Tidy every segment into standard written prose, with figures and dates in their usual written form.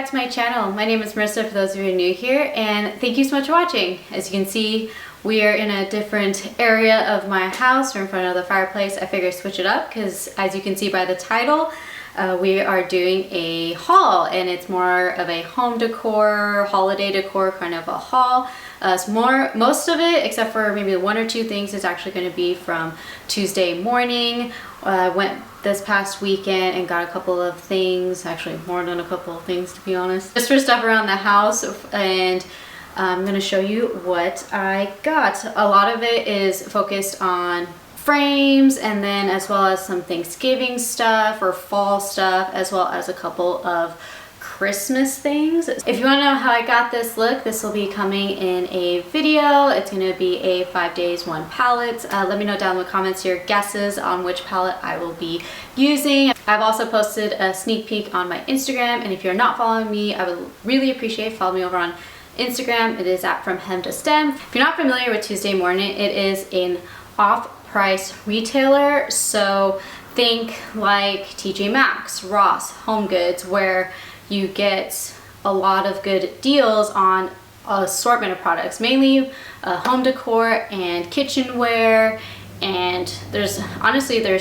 back to my channel. My name is Marissa for those of you new here, and thank you so much for watching. As you can see, we are in a different area of my house. We're in front of the fireplace. I figured switch it up because as you can see by the title, we are doing a haul, and it's more of a home decor, holiday decor kind of a haul. Most of it, except for maybe one or two things, is actually going to be from Tuesday morning. Went this past weekend and got a couple of things, actually more than a couple of things to be honest, just for stuff around the house, and I'm going to show you what I got. A lot of it is focused on frames, and then as well as some Thanksgiving stuff or fall stuff, as well as a couple of Christmas things. If you want to know how I got this look, this will be coming in a video. It's going to be a 5 days, 1 palette. Let me know down in the comments your guesses on which palette I will be using. I've also posted a sneak peek on my Instagram, and if you're not following me, I would really appreciate follow me over on Instagram. It is at From Hem to Stem. If you're not familiar with Tuesday Morning, it is an off-price retailer. So think like TJ Maxx, Ross, Home Goods, where you get a lot of good deals on an assortment of products, mainly home decor and kitchenware, and there's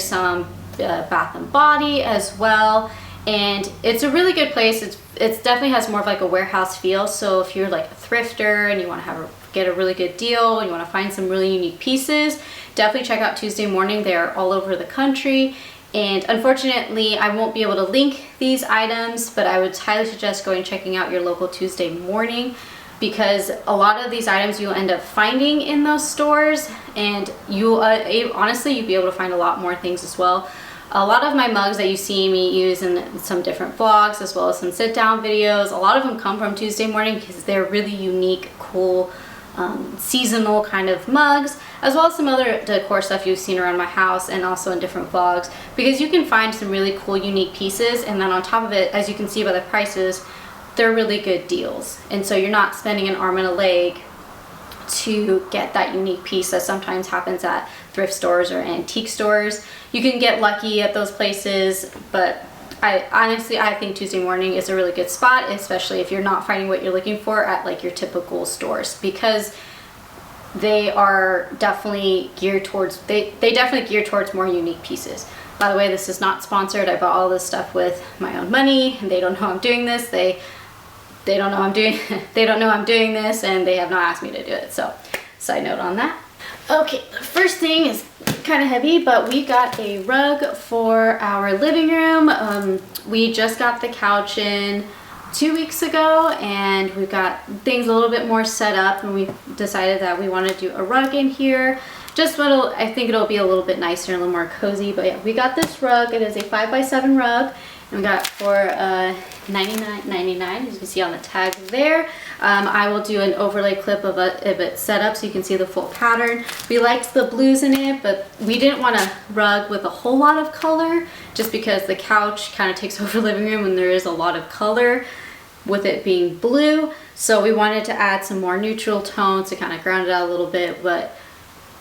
some Bath and Body as well. And it's a really good place. It definitely has more of like a warehouse feel. So if you're like a thrifter and you want to get a really good deal and you want to find some really unique pieces, definitely check out Tuesday Morning. They're all over the country. And unfortunately, I won't be able to link these items, but I would highly suggest going and checking out your local Tuesday Morning, because a lot of these items you'll end up finding in those stores, and honestly, you'll be able to find a lot more things as well. A lot of my mugs that you see me use in some different vlogs, as well as some sit-down videos, a lot of them come from Tuesday Morning because they're really unique, cool, seasonal kind of mugs, as well as some other decor stuff you've seen around my house and also in different vlogs, because you can find some really cool, unique pieces, and then on top of it, as you can see by the prices, they're really good deals. And so you're not spending an arm and a leg to get that unique piece that sometimes happens at thrift stores or antique stores. You can get lucky at those places, but I think Tuesday Morning is a really good spot, especially if you're not finding what you're looking for at like your typical stores, because they are definitely geared towards more unique pieces. By the way, this is not sponsored. I bought all this stuff with my own money, and they don't know I'm doing this. They don't know I'm doing this, and they have not asked me to do it. So, side note on that. Okay, the first thing is kind of heavy, but we got a rug for our living room. We just got the couch in 2 weeks ago, and we've got things a little bit more set up, and we decided that we want to do a rug in here. I think it'll be a little bit nicer and a little more cozy. But yeah, we got this rug. It is a 5x7 rug, and we got it for $99.99, as you can see on the tag there. I will do an overlay clip of it set up so you can see the full pattern. We liked the blues in it, but we didn't want a rug with a whole lot of color, just because the couch kind of takes over the living room and there is a lot of color with it being blue. So we wanted to add some more neutral tones to kind of ground it out a little bit, but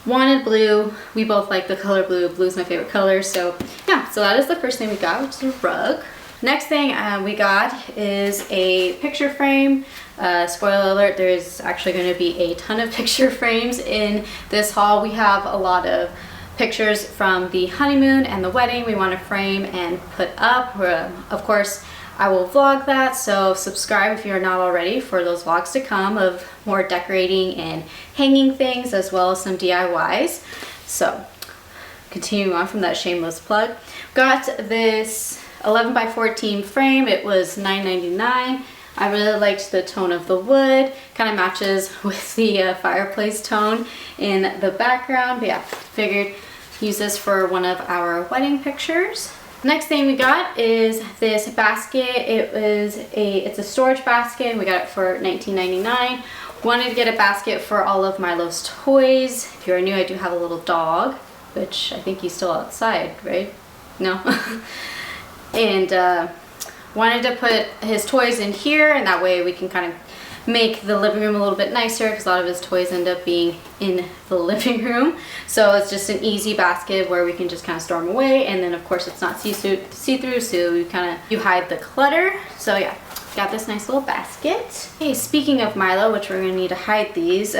wanted blue. We both like the color blue. Blue is my favorite color. So yeah, so that is the first thing we got, which is a rug. Next thing we got is a picture frame. Spoiler alert, there's actually going to be a ton of picture frames in this haul. We have a lot of pictures from the honeymoon and the wedding we want to frame and put up. Of course, I will vlog that, so subscribe if you're not already for those vlogs to come of more decorating and hanging things, as well as some DIYs. So, continuing on from that shameless plug, got this 11x14 frame. It was $9.99. I really liked the tone of the wood. Kind of matches with the fireplace tone in the background. But yeah, figured use this for one of our wedding pictures. Next thing we got is this basket. It's a storage basket. We got it for $19.99. Wanted to get a basket for all of Milo's toys. If you're new, I do have a little dog, which I think he's still outside, right? No? And wanted to put his toys in here, and that way we can kind of make the living room a little bit nicer, because a lot of his toys end up being in the living room. So it's just an easy basket where we can just kind of store them away, and then of course it's not see-through, so you hide the clutter. So yeah, got this nice little basket. Hey, speaking of Milo, which we're gonna need to hide these,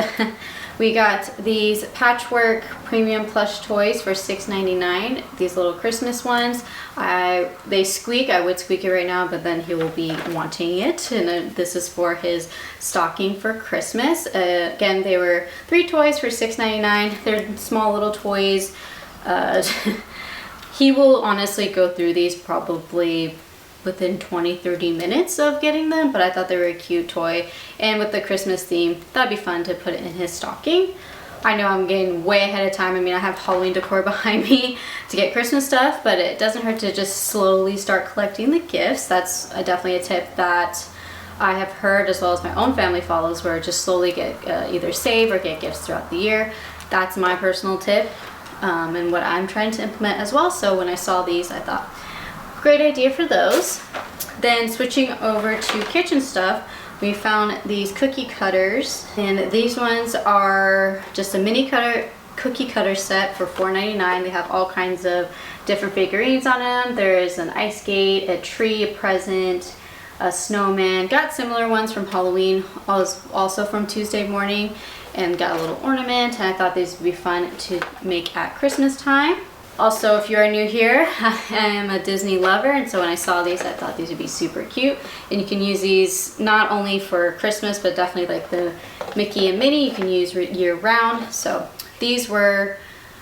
we got these patchwork premium plush toys for $6.99. These little Christmas ones. They squeak. I would squeak it right now, but then he will be wanting it. And this is for his stocking for Christmas. Again, they were 3 toys for $6.99. They're small little toys. He will honestly go through these probably within 20-30 minutes of getting them, but I thought they were a cute toy, and with the Christmas theme, that'd be fun to put it in his stocking. I know I'm getting way ahead of time. I mean, I have Halloween decor behind me to get Christmas stuff, but it doesn't hurt to just slowly start collecting the gifts. That's definitely a tip that I have heard, as well as my own family follows, where just slowly get either save or get gifts throughout the year. That's my personal tip, and what I'm trying to implement as well. So when I saw these, I thought, great idea for those. Then switching over to kitchen stuff, we found these cookie cutters, and these ones are just a mini cookie cutter set for $4.99. They have all kinds of different figurines on them. There is an ice skate, a tree, a present, a snowman. Got similar ones from Halloween, also from Tuesday morning, and got a little ornament, and I thought these would be fun to make at Christmas time. Also, if you are new here, I am a Disney lover, and so when I saw these, I thought these would be super cute. And you can use these not only for Christmas, but definitely like the Mickey and Minnie, you can use year round. So these were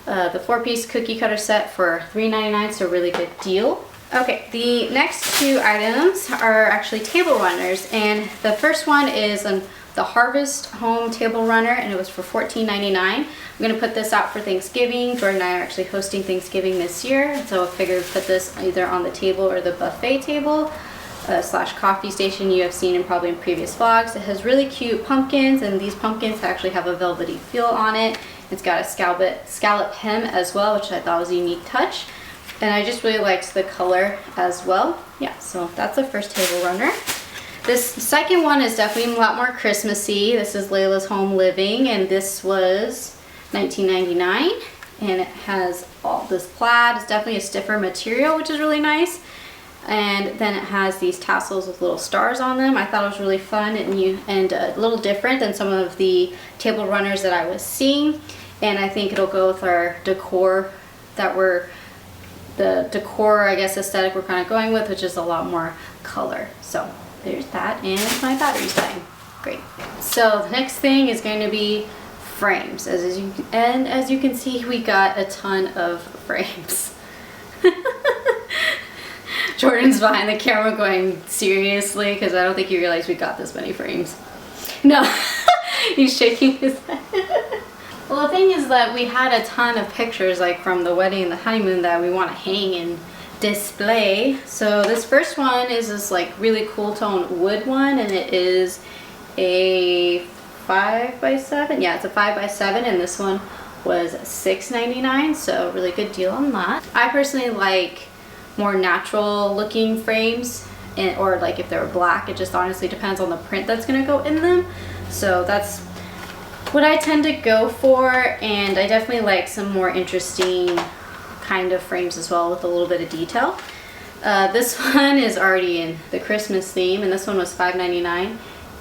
the 4-piece cookie cutter set for $3.99, so really good deal. Okay, the next 2 items are actually table runners, and the first one is the Harvest Home Table Runner, and it was for $14.99. I'm gonna put this out for Thanksgiving. Jordan and I are actually hosting Thanksgiving this year, so I figured put this either on the table or the buffet table slash coffee station you have seen in probably in previous vlogs. It has really cute pumpkins, and these pumpkins actually have a velvety feel on it. It's got a scallop hem as well, which I thought was a unique touch. And I just really liked the color as well. Yeah, so that's the first table runner. This second one is definitely a lot more Christmassy. This is Layla's Home Living, and this was $19.99. And it has all this plaid. It's definitely a stiffer material, which is really nice. And then it has these tassels with little stars on them. I thought it was really fun and a little different than some of the table runners that I was seeing. And I think it'll go with our decor the decor, I guess, aesthetic we're kind of going with, which is a lot more color. So there's that, and my battery's dying. Great. So the next thing is going to be frames. As you can see, we got a ton of frames. Jordan's behind the camera going, seriously? Because I don't think you realize we got this many frames. No, he's shaking his head. Well, the thing is that we had a ton of pictures, like from the wedding and the honeymoon, that we want to hang and display. So this first one is this like really cool tone wood one, and it is a 5x7. Yeah, it's a 5x7, and this one was $6.99, so really good deal on that. I personally like more natural looking frames, or like if they were black. It just honestly depends on the print that's going to go in them. So that's what I tend to go for, and I definitely like some more interesting kind of frames as well with a little bit of detail. This one is already in the Christmas theme, and this one was $5.99,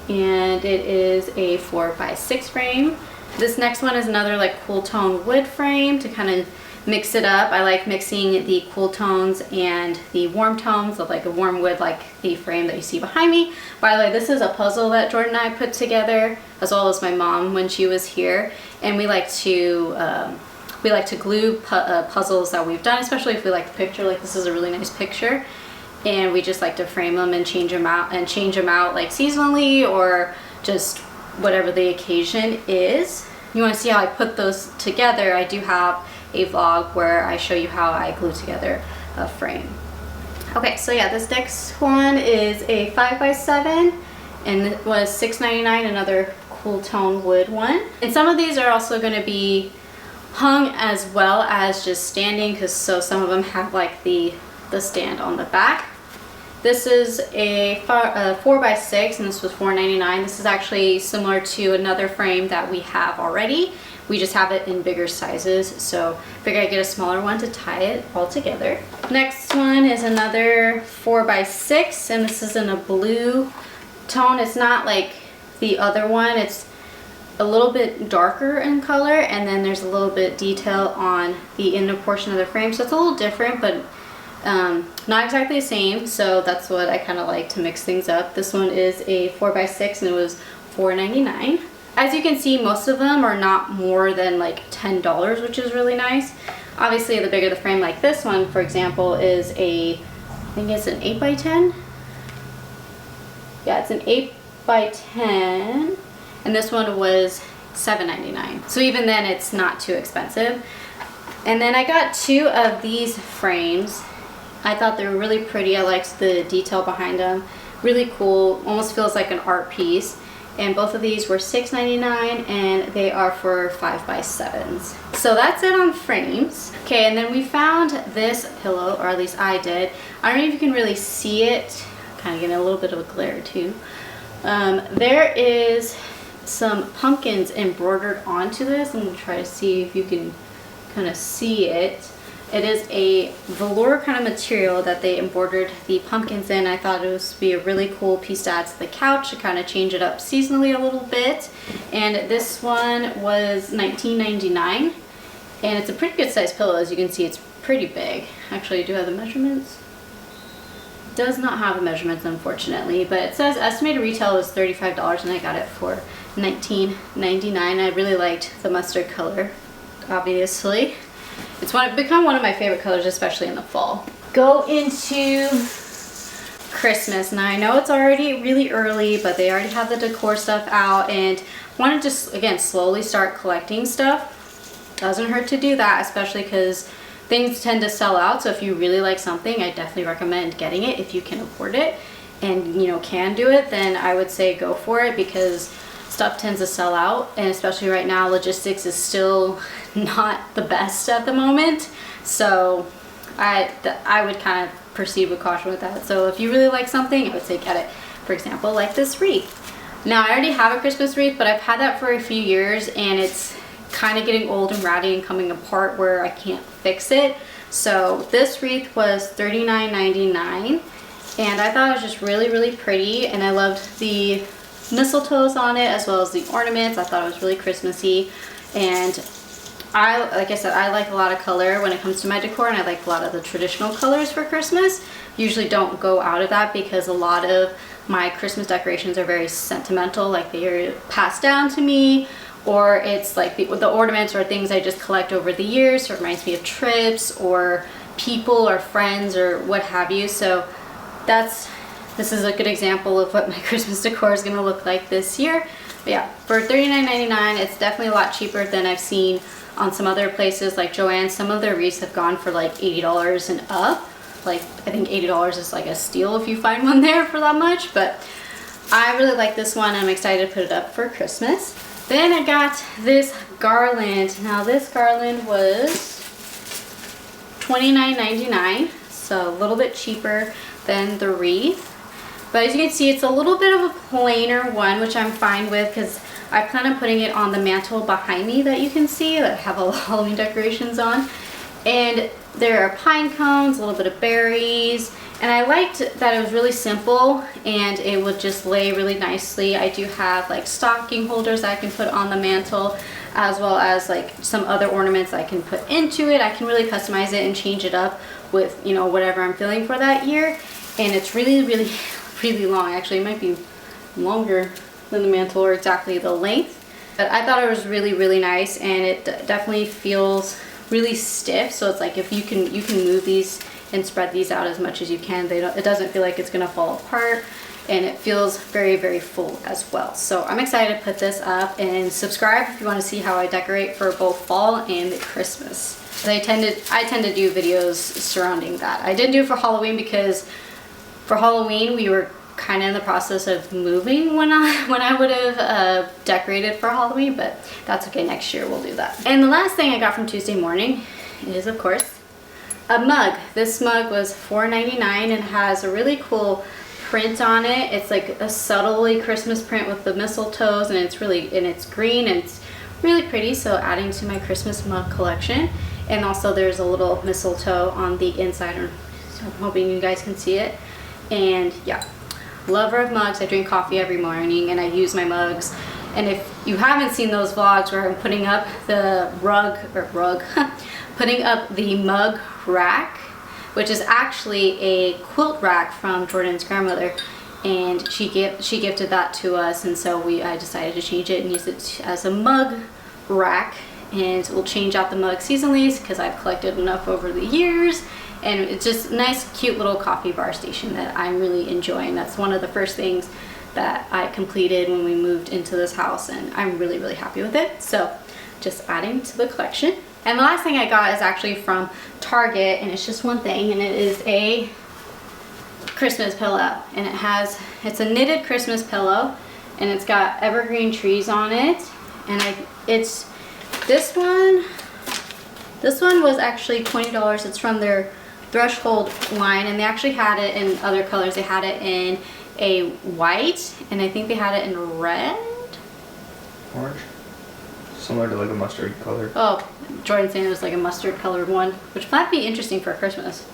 and it is a 4x6 frame. This next one is another like cool tone wood frame to kind of mix it up. I like mixing the cool tones and the warm tones of like a warm wood, like the frame that you see behind me. By the way, this is a puzzle that Jordan and I put together, as well as my mom when she was here, and we like to glue puzzles that we've done, especially if we like the picture. Like this is a really nice picture, and we just like to frame them and change them out like seasonally or just whatever the occasion is. You want to see how I put those together? I do have a vlog where I show you how I glue together a frame. Okay, so yeah, this next one is a 5x7, and it was $6.99, another cool tone wood one. And some of these are also going to be hung as well as just standing, because some of them have like the stand on the back. This is a 4x6, and this was $4.99. This is actually similar to another frame that we have already, We just have it in bigger sizes, so I figured I'd get a smaller one to tie it all together. Next one is another 4x6, and this is in a blue tone. It's not like the other one, it's a little bit darker in color, and then there's a little bit detail on the inner portion of the frame, so it's a little different, but not exactly the same, so that's what I kind of like to mix things up. This one is a 4x6 and it was $4.99. As you can see, most of them are not more than like $10, which is really nice. Obviously, the bigger the frame, like this one, for example, is I think it's an 8x10. Yeah, it's an 8x10, and this one was $7.99. So even then, it's not too expensive. And then I got 2 of these frames. I thought they were really pretty. I liked the detail behind them. Really cool, almost feels like an art piece. And both of these were $6.99, and they are for 5x7s. So that's it on frames. Okay, and then we found this pillow, or at least I did. I don't know if you can really see it. Kind of getting a little bit of a glare too. There is some pumpkins embroidered onto this. I'm gonna try to see if you can kind of see it. It is a velour kind of material that they embroidered the pumpkins in. I thought it would be a really cool piece to add to the couch to kind of change it up seasonally a little bit. And this one was $19.99, and it's a pretty good sized pillow. As you can see, it's pretty big. Actually, I do have the measurements. It does not have the measurements, unfortunately, but it says estimated retail was $35, and I got it for $19.99. I really liked the mustard color, obviously. It's become one of my favorite colors, especially in the fall. Go into Christmas. Now I know it's already really early, but they already have the decor stuff out, and want to just, again, slowly start collecting stuff. Doesn't hurt to do that, especially because things tend to sell out. So if you really like something, I definitely recommend getting it if you can afford it and, you know, can do it. Then I would say go for it, because stuff tends to sell out, and especially right now, logistics is still not the best at the moment. So I would kind of proceed with caution with that. So if you really like something, I would say get it. For example, like this wreath. Now I already have a Christmas wreath, but I've had that for a few years, and it's kind of getting old and ratty and coming apart where I can't fix it. So this wreath was $39.99, and I thought it was just really, really pretty, and I loved the mistletoes on it as well as the ornaments. I thought it was really Christmassy, and like I said, I like a lot of color when it comes to my decor, and I like a lot of the traditional colors for Christmas. Usually don't go out of that, because a lot of my Christmas decorations are very sentimental, like they are passed down to me, or it's like the ornaments or things I just collect over the years, so it reminds me of trips or people or friends or what have you. So this is a good example of what my Christmas decor is going to look like this year. But yeah, for $39.99, it's definitely a lot cheaper than I've seen on some other places like Joann's. Some of their wreaths have gone for like $80 and up. Like, I think $80 is like a steal if you find one there for that much. But I really like this one. I'm excited to put it up for Christmas. Then I got this garland. Now this garland was $29.99, so a little bit cheaper than the wreath. But as you can see, it's a little bit of a plainer one, which I'm fine with, because I plan on putting it on the mantle behind me that you can see that have all the Halloween decorations on. And there are pine cones, a little bit of berries, and I liked that it was really simple and it would just lay really nicely. I do have like stocking holders that I can put on the mantle, as well as like some other ornaments I can put into it. I can really customize it and change it up with, you know, whatever I'm feeling for that year. And it's really, really, really long. Actually, it might be longer than the mantle, or exactly the length. But I thought it was really, really nice, and it definitely feels really stiff. So it's like if you can move these and spread these out as much as you can. It doesn't feel like it's gonna fall apart, and it feels very, very full as well. So I'm excited to put this up, and subscribe if you want to see how I decorate for both fall and Christmas. I tend to do videos surrounding that. I didn't do it for Halloween because for Halloween we were kind of in the process of moving when I would have decorated for Halloween, but that's okay, next year we'll do that. And the last thing I got from Tuesday morning is, of course, a mug. This mug was $4.99 and has a really cool print on it. It's like a subtly Christmas print with the mistletoes, and it's green, and it's really pretty, so adding to my Christmas mug collection. And also there's a little mistletoe on the inside, so I'm hoping you guys can see it. And yeah, lover of mugs. I drink coffee every morning and I use my mugs. And if you haven't seen those vlogs where I'm putting up the putting up the mug rack, which is actually a quilt rack from Jordan's grandmother, and she gifted that to us, and so I decided to change it and use it as a mug rack. And we'll change out the mug seasonally because I've collected enough over the years, and it's just a nice cute little coffee bar station that I'm really enjoying. That's one of the first things that I completed when we moved into this house, and I'm really, really happy with it. So just adding to the collection. And the last thing I got is actually from Target, and it's just one thing, and it is a Christmas pillow. And it's a knitted Christmas pillow, and it's got evergreen trees on it. And this one was actually $20. It's from their Threshold line, and they actually had it in other colors. They had it in a white, and I think they had it in red. Orange. Similar to like a mustard color. Oh, Jordan saying it was like a mustard colored one, which might be interesting for Christmas.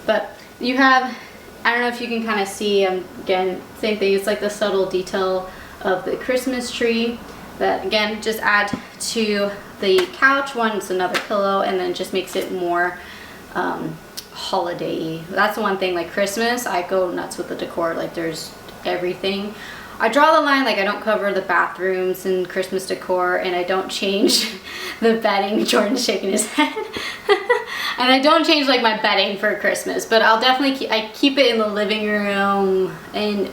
But you have, I don't know if you can kind of see, again, same thing. It's like the subtle detail of the Christmas tree that, again, just add to the couch. One, it's another pillow, and then just makes it more holiday-y. That's the one thing, like Christmas, I go nuts with the decor. Like there's everything. I draw the line, like I don't cover the bathrooms in Christmas decor, and I don't change the bedding. Jordan's shaking his head. And I don't change like my bedding for Christmas, but I'll definitely I keep it in the living room and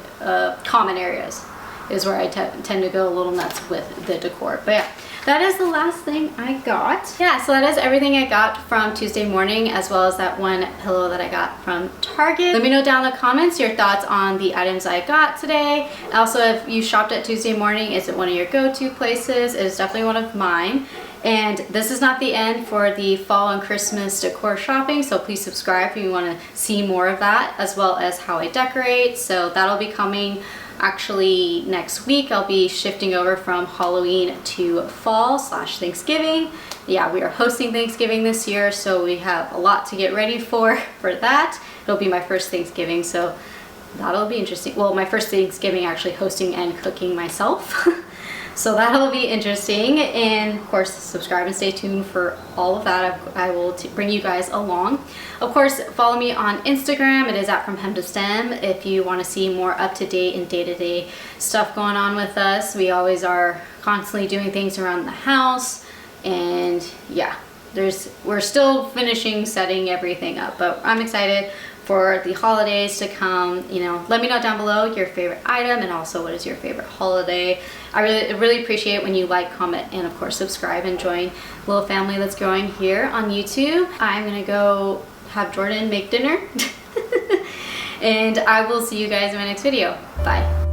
common areas is where I tend to go a little nuts with the decor. But yeah, that is the last thing I got. Yeah, so that is everything I got from Tuesday morning, as well as that one pillow that I got from Target. Let me know down in the comments your thoughts on the items I got today. Also, if you shopped at Tuesday morning, is it one of your go-to places? It is definitely one of mine. And this is not the end for the fall and Christmas decor shopping, so please subscribe if you want to see more of that, as well as how I decorate. So that'll be coming actually next week. I'll be shifting over from Halloween to fall / Thanksgiving. Yeah, we are hosting Thanksgiving this year, so we have a lot to get ready for that. It'll be my first Thanksgiving, so that'll be interesting. Well, my first Thanksgiving actually hosting and cooking myself. So that'll be interesting, and of course subscribe and stay tuned for all of that. I will bring you guys along. Of course, follow me on Instagram. It is at From Hem to Stem if you want to see more up-to-date and day-to-day stuff going on with us. We always are constantly doing things around the house, and yeah, we're still finishing setting everything up, but I'm excited for the holidays to come. You know, let me know down below your favorite item, and also what is your favorite holiday. I really appreciate when you like, comment, and of course subscribe and join the little family that's growing here on YouTube. I'm gonna go have Jordan make dinner and I will see you guys in my next video. Bye.